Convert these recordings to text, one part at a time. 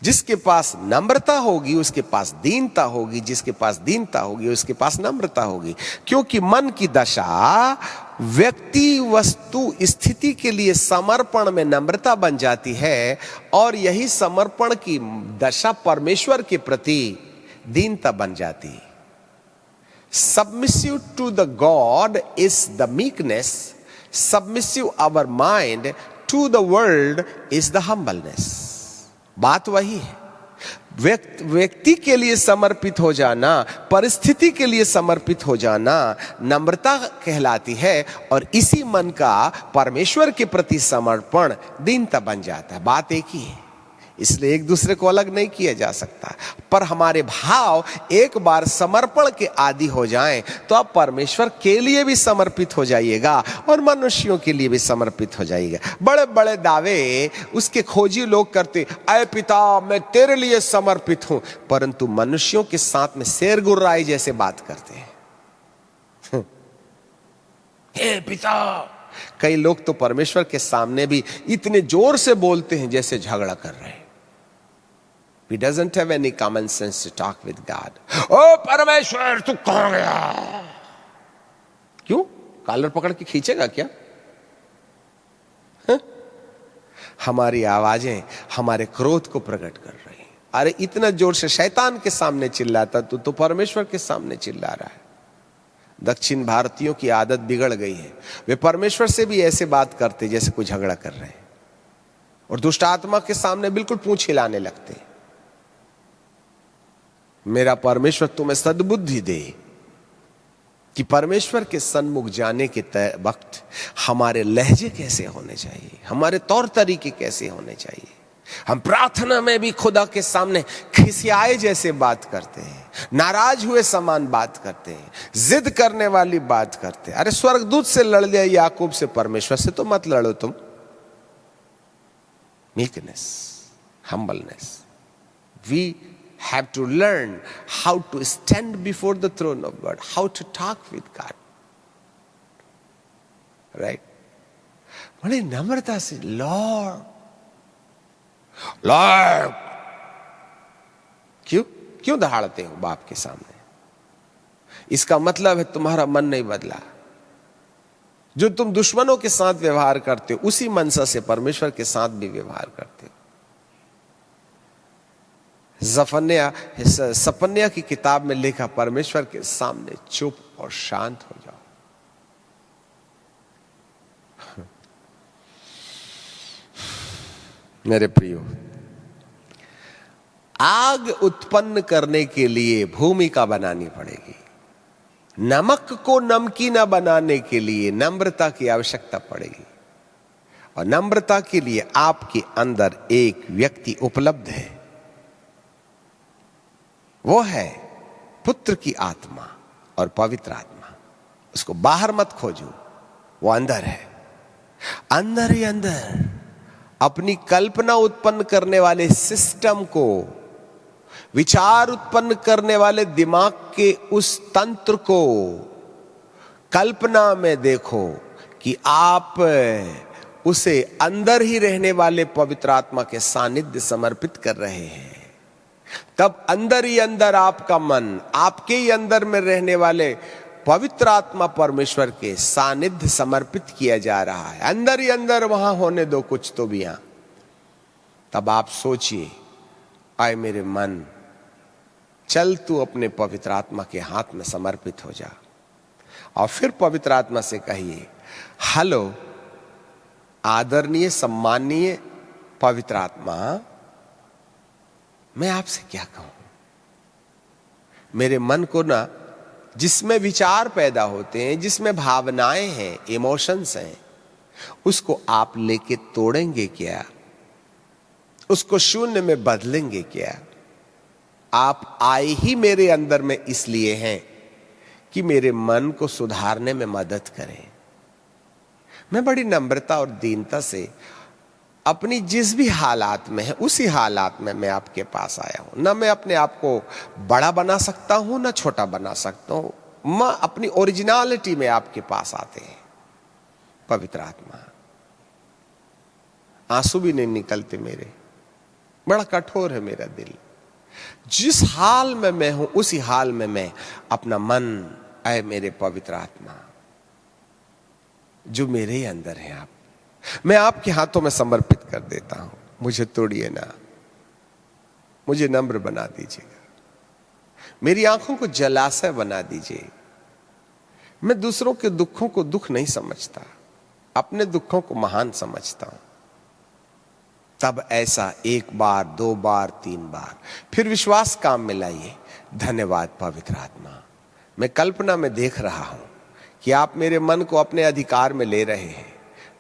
जिसके पास नम्रता होगी उसके पास दीनता होगी, जिसके पास दीनता होगी उसके पास नम्रता होगी। क्योंकि मन की दशा व्यक्ति वस्तु स्थिति के लिए समर्पण में नम्रता बन जाती है, और यही समर्पण की दशा परमेश्वर के प्रति दीनता बन जाती है। Submissive to the God is the meekness. Submissive our mind to the world is the humbleness. बात वही है। व्यक्ति के लिए समर्पित हो जाना, परिस्थिति के लिए समर्पित हो जाना नम्रता कहलाती है, और इसी मन का परमेश्वर के प्रति समर्पण दीनता बन जाता है। बात एक ही है, इसलिए एक दूसरे को अलग नहीं किया जा सकता। पर हमारे भाव एक बार समर्पण के आदि हो जाएं तो आप परमेश्वर के लिए भी समर्पित हो जाइएगा और मनुष्यों के लिए भी समर्पित हो जाइएगा। बड़े बड़े दावे उसके खोजी लोग करते, ऐ पिता मैं तेरे लिए समर्पित हूं, परंतु मनुष्यों के साथ में शेर गुर्राई जैसे बात करते हैं। हे पिता। कई लोग तो परमेश्वर के सामने भी इतने जोर से बोलते हैं जैसे झगड़ा कर रहे हैं। He doesn't have any common sense to talk with God. ओ परमेश्वर तू कहां गया? क्यों? कॉलर पकड़ के खींचेगा क्या? हमारी आवाजें हमारे क्रोध को प्रकट कर रही हैं। अरे इतना जोर से शैतान के सामने चिल्लाता तो परमेश्वर के सामने चिल्ला रहा है। दक्षिण भारतीयों की आदत बिगड़ गई है, वे परमेश्वर से भी ऐसे बात करते जैसे कोई झगड़ा कर रहे हैं, और दुष्ट आत्मा के सामने बिल्कुल पूंछ हिलाने लगते हैं। मेरा परमेश्वर तुम्हें सद्बुद्धि दे कि परमेश्वर के सन्मुख जाने के वक्त हमारे लहजे कैसे होने चाहिए, हमारे तौर तरीके कैसे होने चाहिए। हम प्रार्थना में भी खुदा के सामने खिसियाए जैसे बात करते हैं, नाराज हुए समान बात करते हैं, जिद करने वाली बात करते हैं। अरे स्वर्गदूत से लड़ लिया याकूब से, परमेश्वर से तो मत लड़ो तुम। Meekness, humbleness, we have to learn how to stand before the throne of God, how to talk with God, right. बड़े नम्रता से लॉर्ड लॉर्ड क्यों दहाड़ते हो बाप के सामने? इसका मतलब है तुम्हारा मन नहीं बदला। जो तुम दुश्मनों के साथ व्यवहार करते हो उसी मनसा से परमेश्वर के साथ भी व्यवहार करते हो। सपन्या की किताब में लिखा, परमेश्वर के सामने चुप और शांत हो जाओ। मेरे प्रियो, आग उत्पन्न करने के लिए भूमिका बनानी पड़ेगी। नमक को नमकीना बनाने के लिए नम्रता की आवश्यकता पड़ेगी, और नम्रता के लिए आपके अंदर एक व्यक्ति उपलब्ध है, वो है पुत्र की आत्मा और पवित्र आत्मा। उसको बाहर मत खोजो, वो अंदर है। अंदर ही अंदर अपनी कल्पना उत्पन्न करने वाले सिस्टम को, विचार उत्पन्न करने वाले दिमाग के उस तंत्र को कल्पना में देखो कि आप उसे अंदर ही रहने वाले पवित्र आत्मा के सानिध्य समर्पित कर रहे हैं। तब अंदर ही अंदर आपका मन, आपके ही अंदर में रहने वाले पवित्र आत्मा परमेश्वर के सानिध्य समर्पित किया जा रहा है। अंदर ही अंदर वहां होने दो कुछ तो भी यहां। तब आप सोचिए, आए मेरे मन, चल तू अपने पवित्र आत्मा के हाथ में समर्पित हो जा। और फिर पवित्र आत्मा से कहिए, हेलो आदरणीय सम्माननीय पवित्र आत्मा, मैं आपसे क्या कहूं? मेरे मन को ना, जिसमें विचार पैदा होते हैं, जिसमें भावनाएं हैं, इमोशंस हैं, उसको आप लेके तोड़ेंगे क्या? उसको शून्य में बदलेंगे क्या? आप आए ही मेरे अंदर में इसलिए हैं कि मेरे मन को सुधारने में मदद करें। मैं बड़ी नम्रता और दीनता से अपनी जिस भी हालात में है उसी हालात में मैं आपके पास आया हूं। ना मैं अपने आप को बड़ा बना सकता हूं, ना छोटा बना सकता हूं। मैं अपनी ओरिजिनलिटी में आपके पास आते हैं। पवित्र आत्मा, आंसू भी नहीं निकलते मेरे, बड़ा कठोर है मेरा दिल। जिस हाल में मैं हूं उसी हाल में मैं अपना मन, ऐ मेरे पवित्र आत्मा जो मेरे ही अंदर है, आप, मैं आपके हाथों में समर्पित कर देता हूं। मुझे तोड़िए ना, मुझे नम्र बना दीजिएगा, मेरी आंखों को जलाशय बना दीजिए। मैं दूसरों के दुखों को दुख नहीं समझता, अपने दुखों को महान समझता हूं। तब ऐसा एक बार, दो बार, तीन बार, फिर विश्वास काम में लाइए। धन्यवाद पवित्र आत्मा, मैं कल्पना में देख रहा हूं कि आप मेरे मन को अपने अधिकार में ले रहे हैं।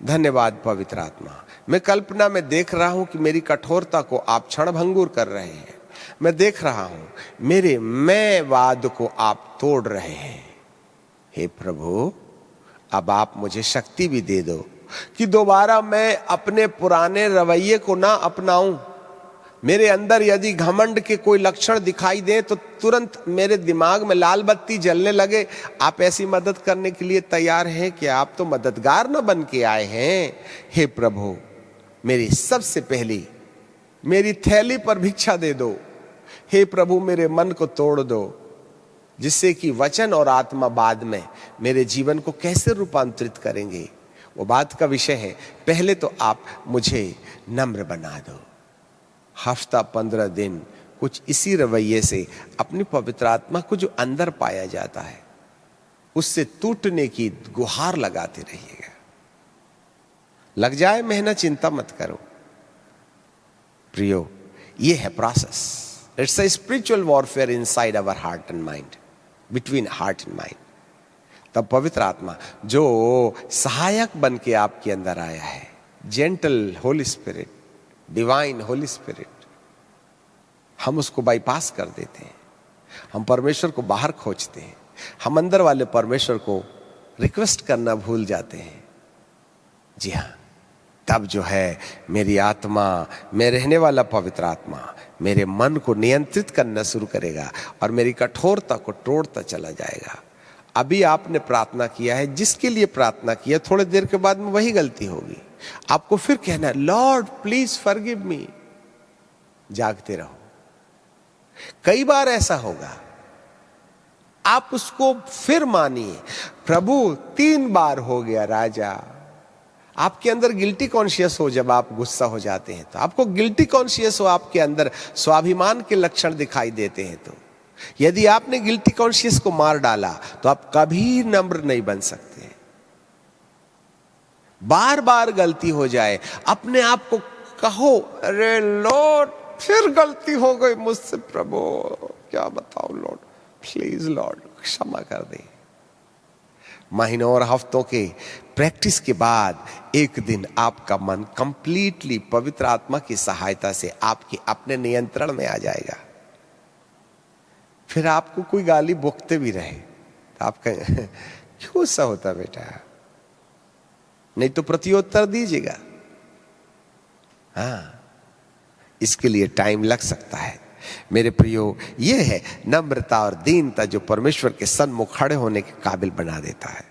धन्यवाद पवित्र आत्मा, मैं कल्पना में देख रहा हूं कि मेरी कठोरता को आप क्षणभंगुर कर रहे हैं। मैं देख रहा हूं मेरे मैं वाद को आप तोड़ रहे हैं। हे प्रभु, अब आप मुझे शक्ति भी दे दो कि दोबारा मैं अपने पुराने रवैये को ना अपनाऊं। मेरे अंदर यदि घमंड के कोई लक्षण दिखाई दे तो तुरंत मेरे दिमाग में लाल बत्ती जलने लगे। आप ऐसी मदद करने के लिए तैयार हैं कि आप तो मददगार न बन के आए हैं। हे प्रभु, मेरी सबसे पहली मेरी थैली पर भिक्षा दे दो। हे प्रभु, मेरे मन को तोड़ दो, जिससे कि वचन और आत्मा बाद में मेरे जीवन को कैसे रूपांतरित करेंगे वो बात का विषय है। पहले तो आप मुझे नम्र बना दो। हफ्ता 15 दिन कुछ इसी रवैये से अपनी पवित्र आत्मा को जो अंदर पाया जाता है उससे टूटने की गुहार लगाते रहिएगा। लग जाए मेहनत, चिंता मत करो प्रियो, ये है process. It's a spiritual warfare inside our heart and mind, between heart and mind. तब पवित्र आत्मा जो सहायक बन के आपके अंदर आया है, gentle Holi spirit, divine Holi spirit, हम उसको बाईपास कर देते हैं। हम परमेश्वर को बाहर खोजते हैं, हम अंदर वाले परमेश्वर को रिक्वेस्ट करना भूल जाते हैं। जी हाँ, तब जो है मेरी आत्मा में रहने वाला पवित्र आत्मा मेरे मन को नियंत्रित करना शुरू करेगा और मेरी कठोरता को तोड़ता चला जाएगा। अभी आपने प्रार्थना किया है, जिसके लिए प्रार्थना किया, थोड़ी देर के बाद में वही गलती होगी। आपको फिर कहना है, लॉर्ड प्लीज फॉरगिव मी। जागते रहो, कई बार ऐसा होगा, आप उसको फिर मानिए। प्रभु 3 बार हो गया राजा। आपके अंदर गिल्टी कॉन्शियस हो, जब आप गुस्सा हो जाते हैं तो आपको गिल्टी कॉन्शियस हो, आपके अंदर स्वाभिमान के लक्षण दिखाई देते हैं, तो यदि आपने गिल्टी कॉन्शियस को मार डाला तो आप कभी नम्र नहीं बन सकते। बार बार गलती हो जाए, अपने आप को कहो, अरे लॉर्ड फिर गलती हो गई मुझसे, प्रभु क्या बताओ लॉर्ड, प्लीज लॉर्ड क्षमा कर दे। महीनों और हफ्तों के प्रैक्टिस के बाद एक दिन आपका मन कंप्लीटली पवित्र आत्मा की सहायता से आपके अपने नियंत्रण में आ जाएगा। फिर आपको कोई गाली बकते भी रहे तो आप कहें, क्यों सा होता बेटा, नहीं तो प्रत्युत्तर दीजिएगा। हाँ, इसके लिए टाइम लग सकता है। मेरे प्रियो, ये है नम्रता और दीनता जो परमेश्वर के सन्मुख खड़े होने के काबिल बना देता है।